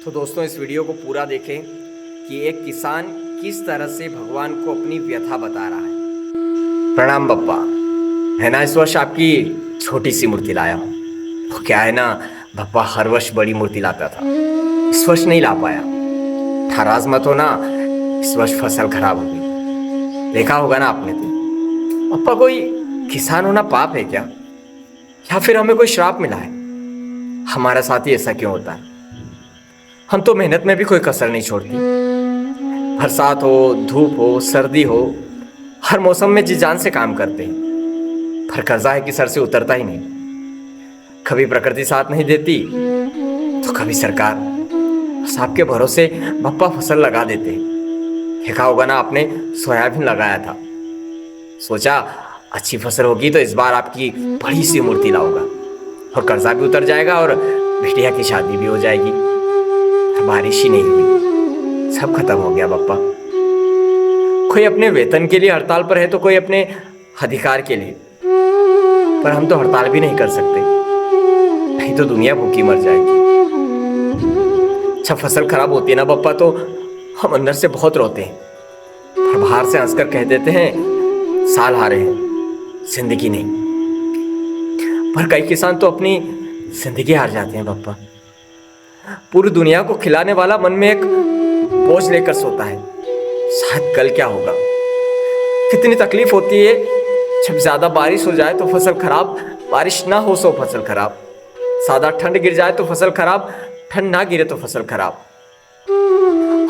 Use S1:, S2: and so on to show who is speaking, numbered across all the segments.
S1: तो दोस्तों इस वीडियो को पूरा देखें कि एक किसान किस तरह से भगवान को अपनी व्यथा बता रहा है। प्रणाम बप्पा। है ना, इस वर्ष आपकी छोटी सी मूर्ति लाया हूँ। तो क्या है ना, बप्पा हर वर्ष बड़ी मूर्ति लाता था, इस वर्ष नहीं ला पाया। नाराज मत हो ना, इस वर्ष फसल खराब हो गई। देखा होगा ना आपने तो। बप्पा कोई किसान होना पाप है क्या, या फिर हमें कोई श्राप मिला है? हमारे साथ ही ऐसा क्यों होता है? हम तो मेहनत में भी कोई कसर नहीं छोड़ती। बरसात हो, धूप हो, सर्दी हो, हर मौसम में जी जान से काम करते हैं, पर कर्जा है कि सर से उतरता ही नहीं। कभी प्रकृति साथ नहीं देती तो कभी सरकार। बस आपके भरोसे बप्पा फसल लगा देते हैं। देखा होगा ना आपने, सोयाबीन लगाया था, सोचा अच्छी फसल होगी तो इस बार आपकी बड़ी सी मूर्ति लाऊंगा और कर्जा भी उतर जाएगा और बिटिया की शादी भी हो जाएगी। बारिश ही नहीं हुई, सब खत्म हो गया बप्पा। कोई अपने वेतन के लिए हड़ताल पर है तो कोई अपने अधिकार के लिए, पर हम तो हड़ताल भी नहीं कर सकते, नहीं तो दुनिया भूखी मर जाएगी। जब फसल खराब होती है ना बप्पा, तो हम अंदर से बहुत रोते हैं, पर बाहर से हंसकर कह देते हैं साल हारे हैं, जिंदगी नहीं। पर कई किसान तो अपनी जिंदगी हार जाते हैं बप्पा। पूरी दुनिया को खिलाने वाला मन में एक बोझ लेकर सोता है, शायद कल क्या होगा। कितनी तकलीफ होती है जब ज्यादा बारिश हो जाए तो फसल खराब, बारिश ना हो तो फसल खराब, ज्यादा ठंड गिर जाए तो फसल खराब, ठंड ना गिरे तो फसल खराब।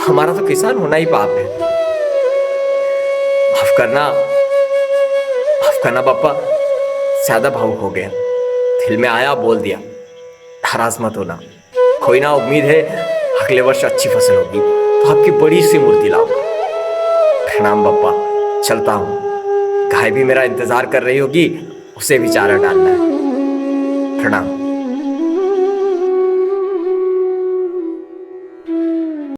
S1: हमारा तो किसान होना ही पाप है। माफ करना बप्पा, ज्यादा भावुक हो गया, दिल में आया बोल दिया। नाराज मत होना, कोई ना, उम्मीद है अगले वर्ष अच्छी फसल होगी तो आपकी बड़ी सी मूर्ति लाऊंगा। प्रणाम बप्पा, चलता हूँ। गाय भी मेरा इंतजार कर रही होगी, उसे भी चारा डालना है। प्रणाम।